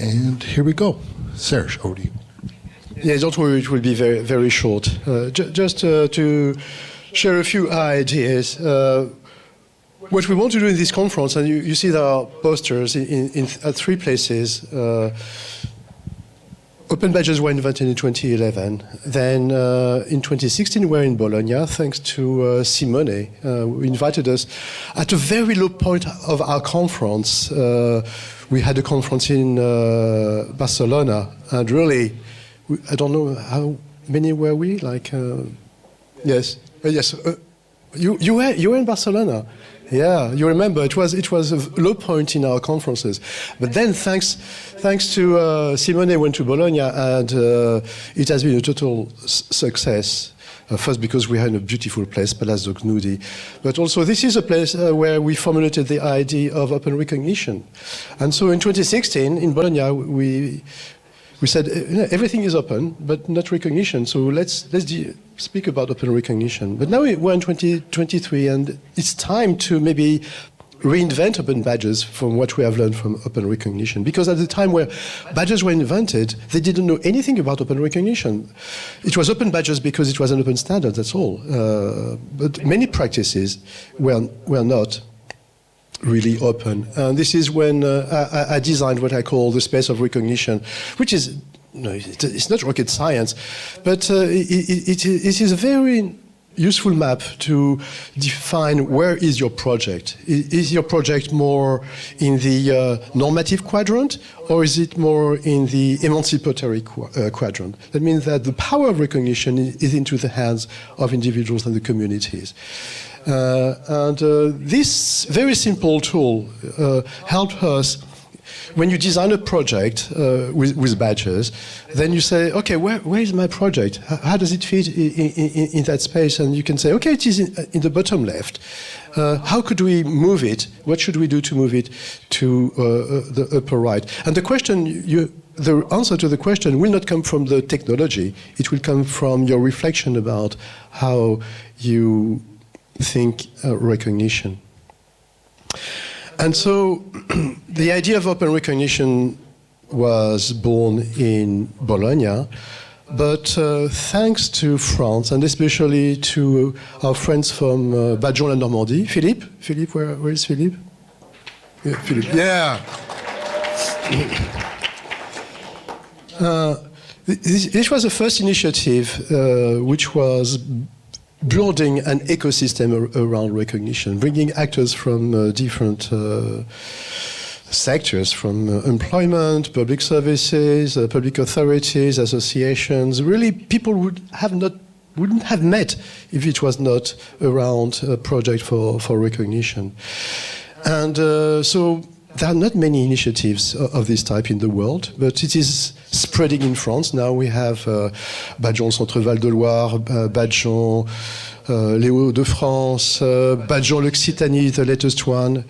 And here we go. Serge, over to you. Yeah, don't worry, it will be very, very short. Just to share a few ideas. What we want to do in this conference, and you see there are posters at three places. Open badges were invented in 2011. Then in 2016, we were in Bologna, thanks to Simone, who invited us at a very low point of our conference. We had a conference in Barcelona, and really, I don't know how many were we? Yes. You were in Barcelona. Yeah, you remember it was a low point in our conferences, but then thanks to Simone went to Bologna, and it has been a total success. First because we are in a beautiful place, Palazzo Gnudi, but also this is a place where we formulated the idea of open recognition, and so in 2016 in Bologna we said everything is open, but not recognition. So let's speak about open recognition. But now we're in 2023, and it's time to maybe reinvent open badges from what we have learned from open recognition. Because at the time where badges were invented, they didn't know anything about open recognition. It was open badges because it was an open standard, that's all. But many practices were not really open. And this is when I designed what I call the space of recognition, which is, it's not rocket science, but it is a very useful map to define where is your project. Is your project more in the normative quadrant, or is it more in the emancipatory quadrant? That means that the power of recognition is into the hands of individuals and the communities. This very simple tool helped us. When you design a project with badges, then you say, okay, where is my project? How does it fit in that space? And you can say, okay, it is in the bottom left. How could we move it? What should we do to move it to the upper right? And the answer to the question will not come from the technology. It will come from your reflection about how you think recognition. And so the idea of open recognition was born in Bologna, but thanks to France, and especially to our friends from Bajon-la-Normandie. Philippe, where is Philippe? Yeah, Philippe. Yeah. This was the first initiative which was building an ecosystem around recognition, bringing actors from different sectors, from employment, public services, public authorities, associations. Really, people wouldn't have met if it was not around a project for recognition. And so there are not many initiatives of this type in the world, but it is spreading in France. Now we have Bajon Centre-Val de Loire, Bajon les Hauts-de-France, Bajon l'Occitanie, the latest one.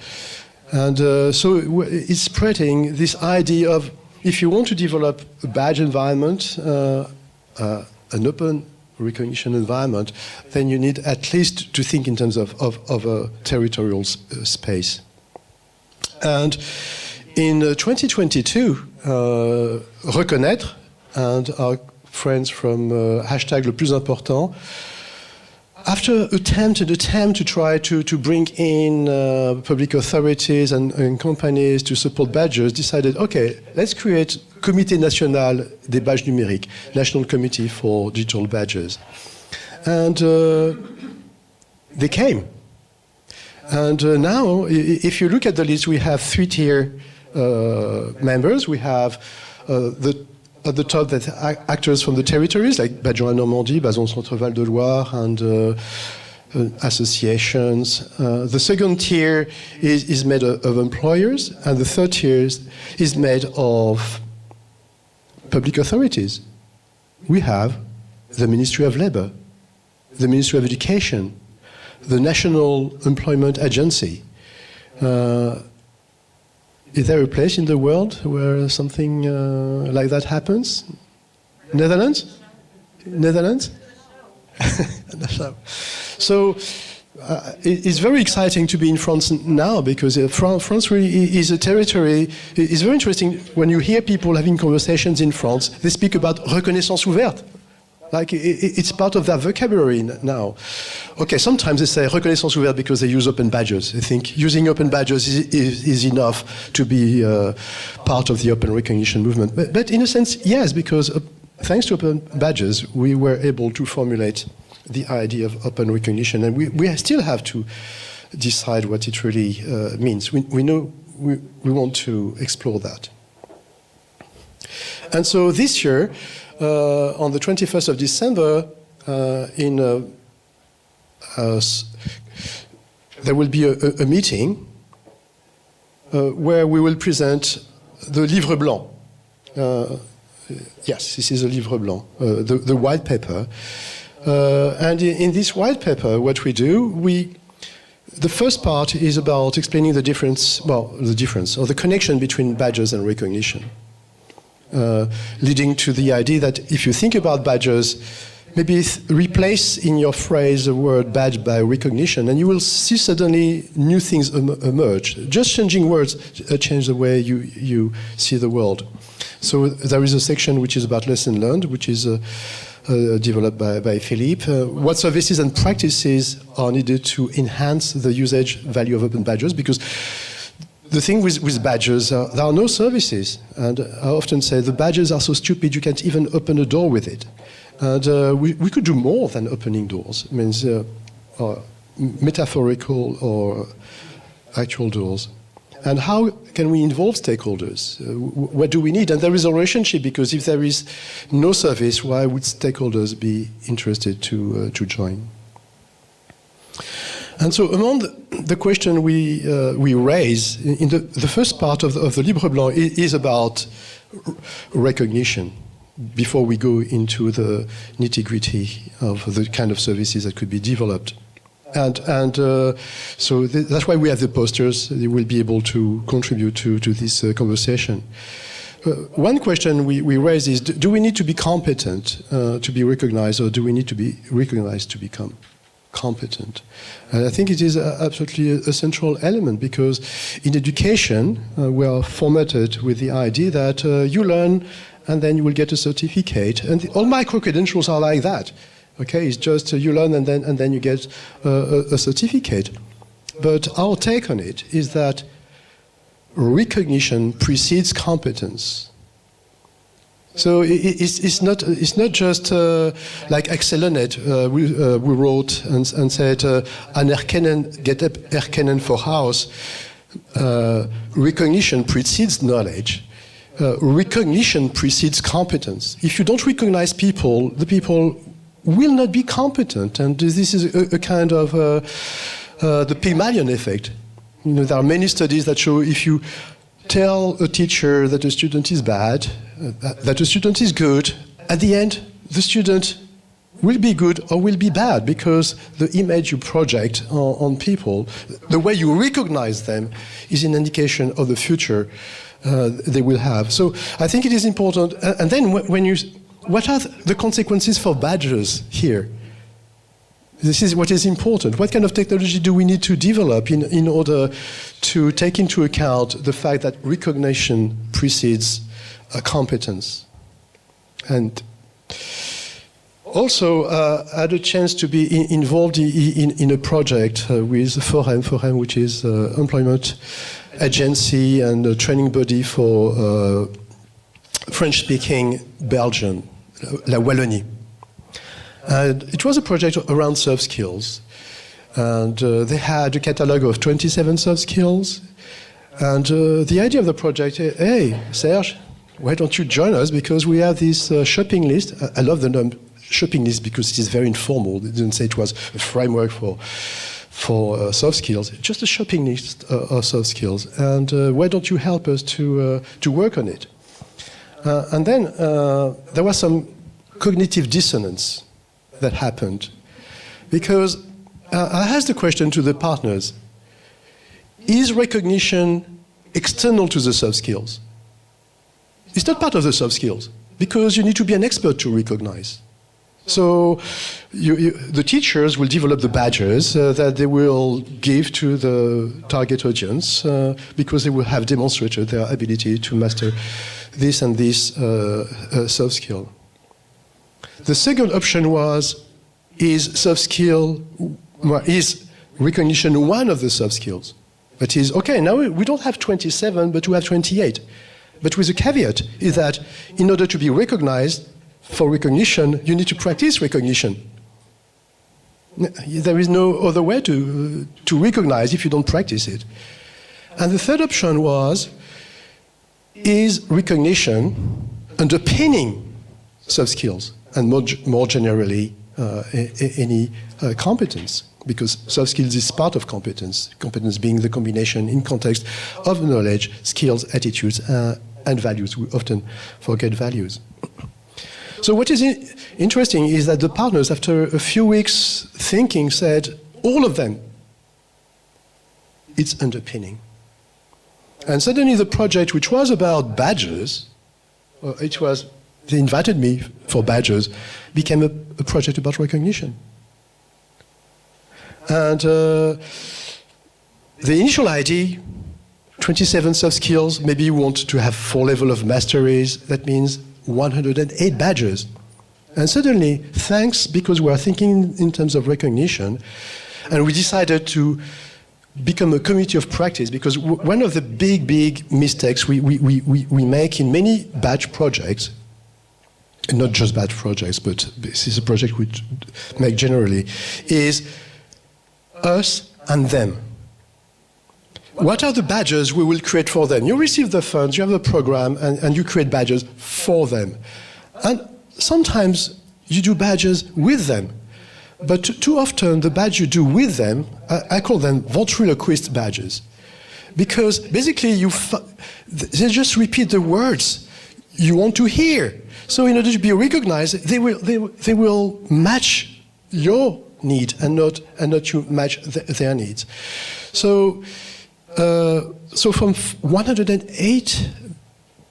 And so it's spreading this idea of, if you want to develop a badge environment, an open recognition environment, then you need at least to think in terms of a territorial space. And in 2022, Reconnaître and our friends from hashtag Le Plus Important, after attempt to try to bring in public authorities and companies to support badges, decided, okay, let's create Comité National des Badges Numériques, National Committee for Digital Badges. And they came. And now, if you look at the list, we have three-tier members. We have at the top that actors from the territories, like Bajon-la-Normandie, Bajon Centre-Val de Loire, and associations. The second tier is made of employers, and the third tier is made of public authorities. We have the Ministry of Labour, the Ministry of Education, the National Employment Agency. Is there a place in the world where something like that happens? Netherlands? Netherlands? So it's very exciting to be in France now because France really is a territory. It's very interesting when you hear people having conversations in France. They speak about reconnaissance ouverte. Like it's part of their vocabulary now. Okay, sometimes they say reconnaissance ouverte because they use open badges. They think using open badges is enough to be part of the open recognition movement. But in a sense, yes, because thanks to open badges, we were able to formulate the idea of open recognition, and we still have to decide what it really means. We know we want to explore that. And so this year, on the 21st of December, there will be a meeting where we will present the Livre Blanc. Yes, this is a Livre Blanc, the white paper. And in this white paper, what we do, the first part is about explaining the difference, or the connection between badges and recognition. Leading to the idea that if you think about badges, maybe replace in your phrase the word badge by recognition, and you will see suddenly new things emerge. Just changing words change the way you see the world. So there is a section which is about lesson learned, which is developed by Philippe. What services and practices are needed to enhance the usage value of open badges? Because the thing with badges, there are no services. And I often say the badges are so stupid you can't even open a door with it. And we could do more than opening doors. It means metaphorical or actual doors. And how can we involve stakeholders? What do we need? And there is a relationship, because if there is no service, why would stakeholders be interested to join? And so among the question we raise, in the first part of the Livre Blanc is about recognition, before we go into the nitty-gritty of the kind of services that could be developed. And so that's why we have the posters. They will be able to contribute to this conversation. One question we raise is, do we need to be competent to be recognized, or do we need to be recognized to become competent? And I think it is absolutely a central element, because in education, we are formatted with the idea that you learn and then you will get a certificate. And all micro-credentials are like that. Okay, it's just you learn and then you get a certificate. But our take on it is that recognition precedes competence. So it's not just like Excelonet we wrote and said anerkennen get erkennen voraus. Recognition precedes knowledge. Recognition precedes competence. If you don't recognize people, the people will not be competent, and this is a kind of the Pygmalion effect. You know, there are many studies that show if you tell a teacher that a student is bad, that a student is good, at the end the student will be good or will be bad, because the image you project on people, the way you recognize them, is an indication of the future they will have. So I think it is important. And then what are the consequences for badges here? This is what is important. What kind of technology do we need to develop in order to take into account the fact that recognition precedes competence? And also, I had a chance to be involved in a project with Forem, which is employment agency and a training body for French-speaking Belgium, La Wallonie. And it was a project around soft skills. And they had a catalog of 27 soft skills. And the idea of the project, hey, Serge, why don't you join us? Because we have this shopping list. I love the name shopping list because it is very informal. They didn't say it was a framework for soft skills, just a shopping list of soft skills. And why don't you help us to work on it? And then there was some cognitive dissonance that happened, because I asked the question to the partners: is recognition external to the soft skills? It's not part of the soft skills, because you need to be an expert to recognize. So the teachers will develop the badges that they will give to the target audience because they will have demonstrated their ability to master this and this soft skill. The second option is recognition one of the soft skills? That is, okay, now we don't have 27, but we have 28. But with a caveat is that in order to be recognized for recognition, you need to practice recognition. There is no other way to recognize if you don't practice it. And the third option is recognition underpinning soft skills, and more generally, any competence, because soft skills is part of competence, competence being the combination in context of knowledge, skills, attitudes, and values. We often forget values. So what is interesting is that the partners, after a few weeks thinking, said, all of them, it's underpinning. And suddenly the project, which was about badges, they invited me for badges, became a project about recognition. And the initial idea, 27 soft skills, maybe you want to have 4 levels of masteries, that means 108 badges. And suddenly, thanks, because we are thinking in terms of recognition, and we decided to become a community of practice, because one of the big mistakes we make in many badge projects, not just badge projects, but this is a project we make generally, is us and them. What are the badges we will create for them? You receive the funds, you have a program, and you create badges for them. And sometimes you do badges with them. But too often, the badge you do with them, I call them ventriloquist badges. Because basically, they just repeat the words you want to hear. So in order to be recognized, they will match your need and not you match their needs. So from 108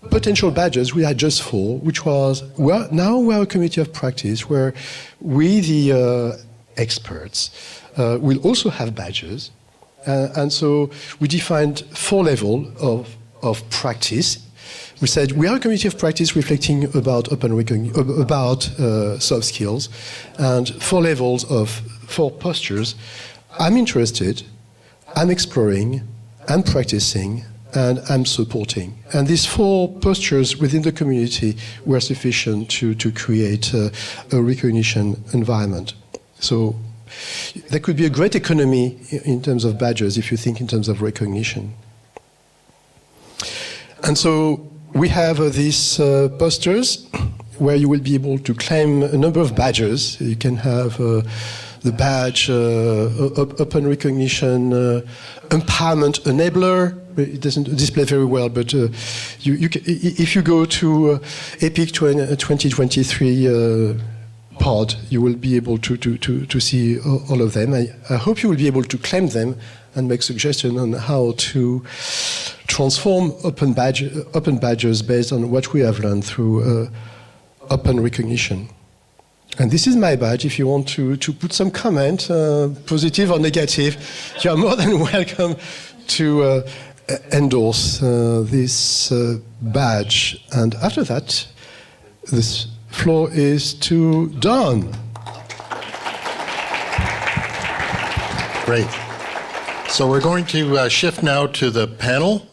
potential badges, we had just 4, which was, now we're a community of practice where we, the experts, will also have badges. And so we defined 4 levels of practice. We said we are a community of practice reflecting about soft skills, and 4 levels of 4 postures. I'm interested, I'm exploring, I'm practicing, and I'm supporting. And these 4 postures within the community were sufficient to create a recognition environment. So there could be a great economy in terms of badges if you think in terms of recognition. And so we have these posters where you will be able to claim a number of badges. You can have the badge, open recognition, empowerment enabler. It doesn't display very well, but if you go to ePIC 2023 pod, you will be able to see all of them. I hope you will be able to claim them and make suggestions on how to transform open badges based on what we have learned through open recognition. And this is my badge. If you want to put some comment, positive or negative, you are more than welcome to endorse this badge. And after that, this floor is to Don. Great. So we're going to shift now to the panel.